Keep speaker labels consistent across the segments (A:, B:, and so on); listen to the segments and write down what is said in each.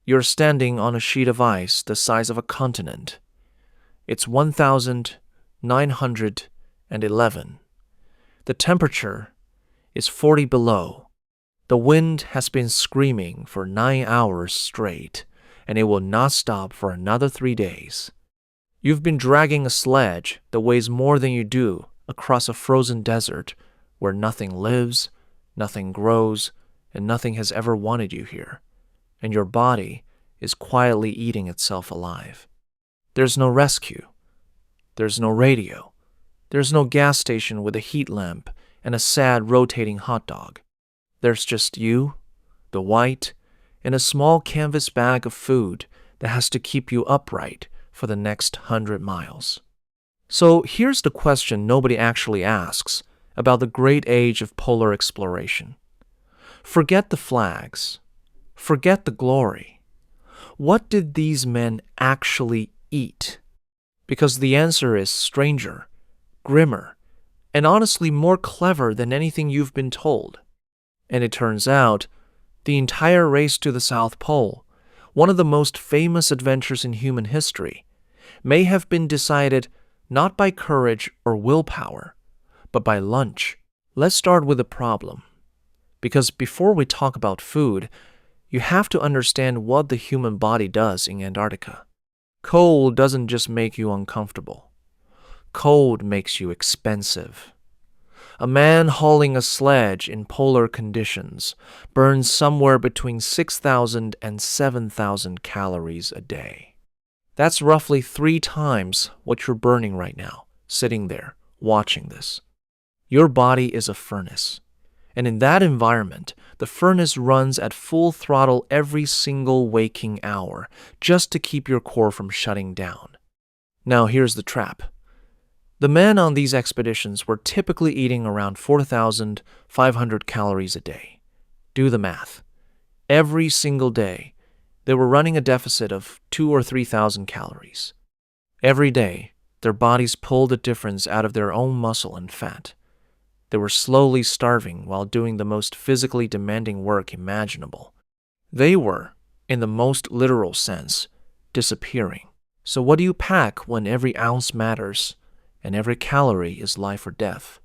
A: You're standing on a sheet of ice the size of a continent. It's 1,911. The temperature is 40 below. The wind has been screaming for 9 hours straight, and it will not stop for another 3 days. You've been dragging a sledge that weighs more than you do across a frozen desert where nothing lives, nothing grows, and nothing has ever wanted you here, and your body is quietly eating itself alive. There's no rescue. There's no radio. There's no gas station with a heat lamp and a sad rotating hot dog. There's just you, the white, and a small canvas bag of food that has to keep you upright for the next 100 miles. So here's the question nobody actually asks about the great age of polar exploration. Forget the flags. Forget the glory. What did these men actually eat? Because the answer is stranger, grimmer, and honestly more clever than anything you've been told. And it turns out, the entire race to the South Pole, one of the most famous adventures in human history, may have been decided not by courage or willpower, but by lunch. Let's start with the problem. Because before we talk about food, you have to understand what the human body does in Antarctica. Cold doesn't just make you uncomfortable. Cold makes you expensive. A man hauling a sledge in polar conditions burns somewhere between 6,000 and 7,000 calories a day. That's roughly 3 times what you're burning right now, sitting there, watching this. Your body is a furnace. And in that environment, the furnace runs at full throttle every single waking hour, just to keep your core from shutting down. Now here's the trap. The men on these expeditions were typically eating around 4,500 calories a day. Do the math. Every single day, they were running a deficit of 2,000 or 3,000 calories. Every day, their bodies pulled the difference out of their own muscle and fat. They were slowly starving while doing the most physically demanding work imaginable. They were, in the most literal sense, disappearing. So what do you pack when every ounce matters and every calorie is life or death?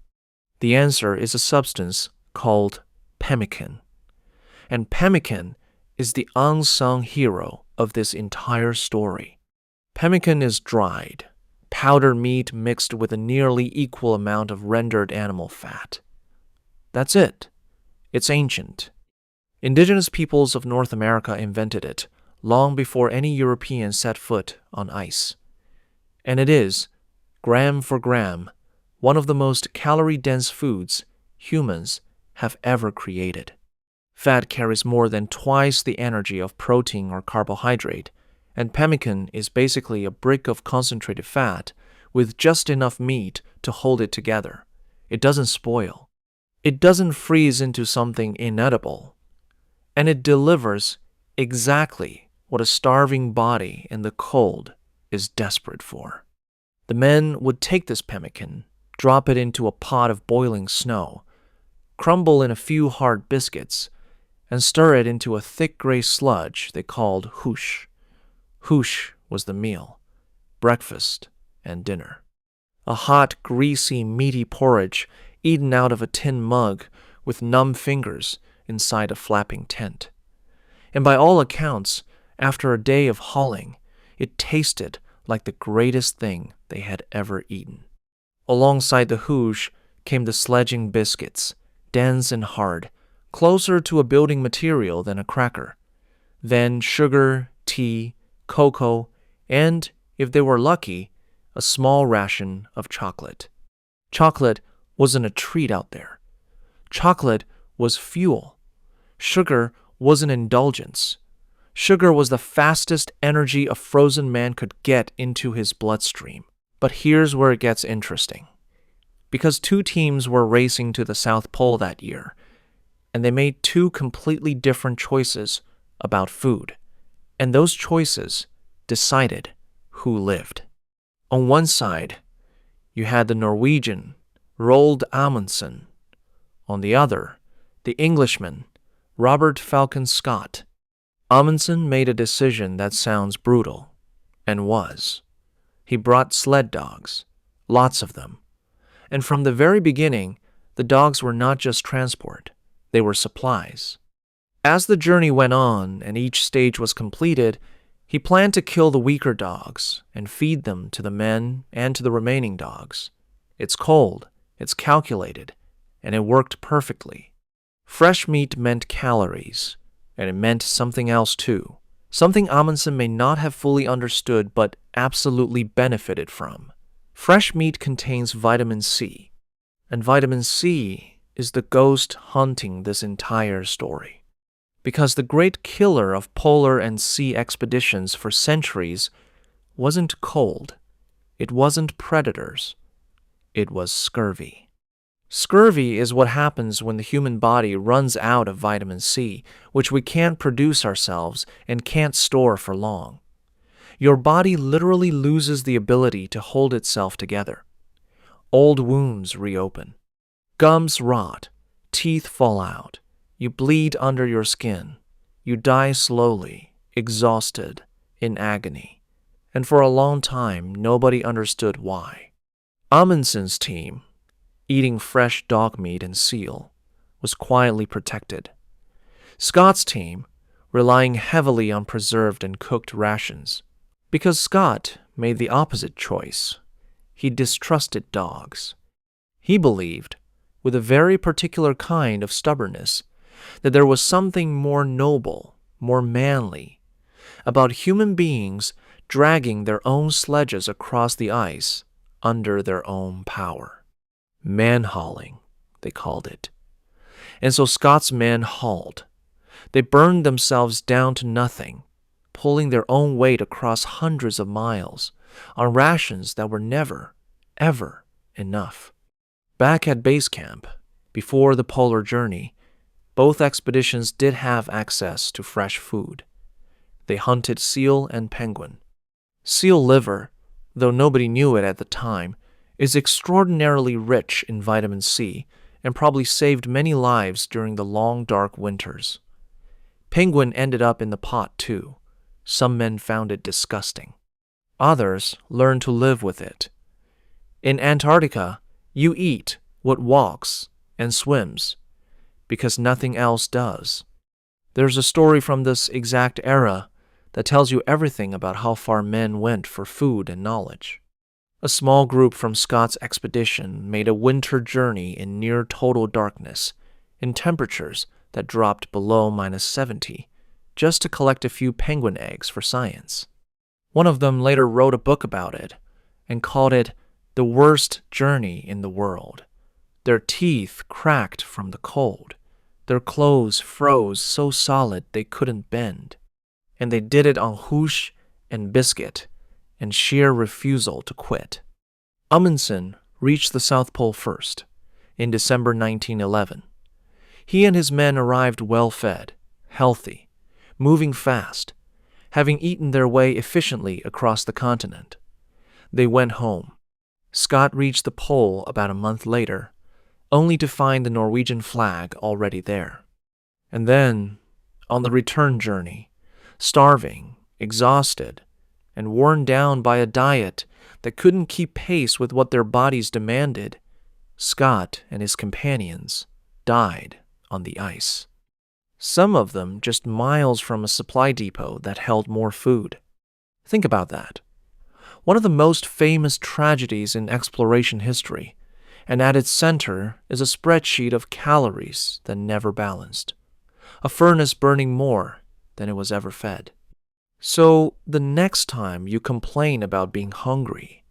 A: The answer is a substance called pemmican. And pemmican is the unsung hero of this entire story. Pemmican is dried, powdered meat mixed with a nearly equal amount of rendered animal fat. That's it. It's ancient. Indigenous peoples of North America invented it long before any European set foot on ice. And it is, gram for gram, one of the most calorie-dense foods humans have ever created. Fat carries more than twice the energy of protein or carbohydrate, and pemmican is basically a brick of concentrated fat with just enough meat to hold it together. It doesn't spoil. It doesn't freeze into something inedible. And it delivers exactly what a starving body in the cold is desperate for. The men would take this pemmican, drop it into a pot of boiling snow, crumble in a few hard biscuits, and stir it into a thick gray sludge they called hoosh. Hoosh was the meal, breakfast and dinner. A hot, greasy, meaty porridge eaten out of a tin mug with numb fingers inside a flapping tent. And by all accounts, after a day of hauling, it tasted like the greatest thing they had ever eaten. Alongside the hoosh came the sledging biscuits, dense and hard, closer to a building material than a cracker. Then sugar, tea, cocoa, and, if they were lucky, a small ration of chocolate. Chocolate wasn't a treat out there. Chocolate was fuel. Sugar was an indulgence. Sugar was the fastest energy a frozen man could get into his bloodstream. But here's where it gets interesting. Because 2 teams were racing to the South Pole that year, and they made 2 completely different choices about food. And those choices decided who lived. On one side, you had the Norwegian, Roald Amundsen. On the other, the Englishman, Robert Falcon Scott. Amundsen made a decision that sounds brutal, and was. He brought sled dogs, lots of them. And from the very beginning, the dogs were not just transport, they were supplies. As the journey went on and each stage was completed, he planned to kill the weaker dogs and feed them to the men and to the remaining dogs. It's cold, it's calculated, and it worked perfectly. Fresh meat meant calories, and it meant something else too, something Amundsen may not have fully understood but absolutely benefited from. Fresh meat contains vitamin C, and vitamin C is the ghost haunting this entire story. Because the great killer of polar and sea expeditions for centuries wasn't cold, it wasn't predators, it was scurvy. Scurvy is what happens when the human body runs out of vitamin C, which we can't produce ourselves and can't store for long. Your body literally loses the ability to hold itself together. Old wounds reopen. Gums rot. Teeth fall out. You bleed under your skin. You die slowly, exhausted, in agony. And for a long time, nobody understood why. Amundsen's team, eating fresh dog meat and seal, was quietly protected. Scott's team, relying heavily on preserved and cooked rations. Because Scott made the opposite choice. He distrusted dogs. He believed, with a very particular kind of stubbornness, that there was something more noble, more manly, about human beings dragging their own sledges across the ice under their own power. Man-hauling, they called it. And so Scott's men hauled. They burned themselves down to nothing, pulling their own weight across hundreds of miles on rations that were never, ever enough. Back at base camp, before the polar journey, both expeditions did have access to fresh food. They hunted seal and penguin. Seal liver, though nobody knew it at the time, is extraordinarily rich in vitamin C and probably saved many lives during the long, dark winters. Penguin ended up in the pot too. Some men found it disgusting. Others learned to live with it. In Antarctica, you eat what walks and swims, because nothing else does. There's a story from this exact era that tells you everything about how far men went for food and knowledge. A small group from Scott's expedition made a winter journey in near total darkness, in temperatures that dropped below -70, just to collect a few penguin eggs for science. One of them later wrote a book about it and called it the worst journey in the world. Their teeth cracked from the cold. Their clothes froze so solid they couldn't bend. And they did it on Hoosh and biscuit and sheer refusal to quit. Amundsen reached the South Pole first, in December 1911. He and his men arrived well-fed, healthy, moving fast, having eaten their way efficiently across the continent. They went home. Scott reached the pole about a month later, only to find the Norwegian flag already there. And then, on the return journey, starving, exhausted, and worn down by a diet that couldn't keep pace with what their bodies demanded, Scott and his companions died on the ice. Some of them just miles from a supply depot that held more food. Think about that. One of the most famous tragedies in exploration history, and at its center is a spreadsheet of calories that never balanced, a furnace burning more than it was ever fed. So the next time you complain about being hungry,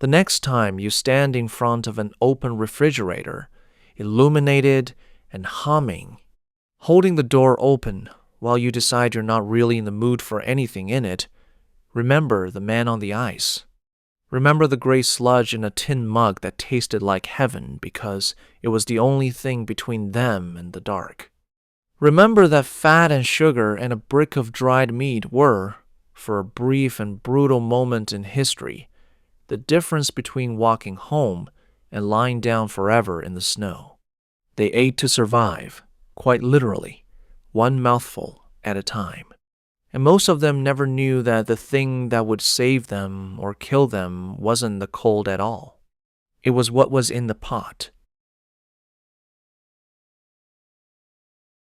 A: the next time you stand in front of an open refrigerator, illuminated and humming, holding the door open while you decide you're not really in the mood for anything in it, remember the man on the ice. Remember the gray sludge in a tin mug that tasted like heaven because it was the only thing between them and the dark. Remember that fat and sugar and a brick of dried meat were, for a brief and brutal moment in history, the difference between walking home and lying down forever in the snow. They ate to survive, quite literally, one mouthful at a time. And most of them never knew that the thing that would save them or kill them wasn't the cold at all. It was what was in the pot,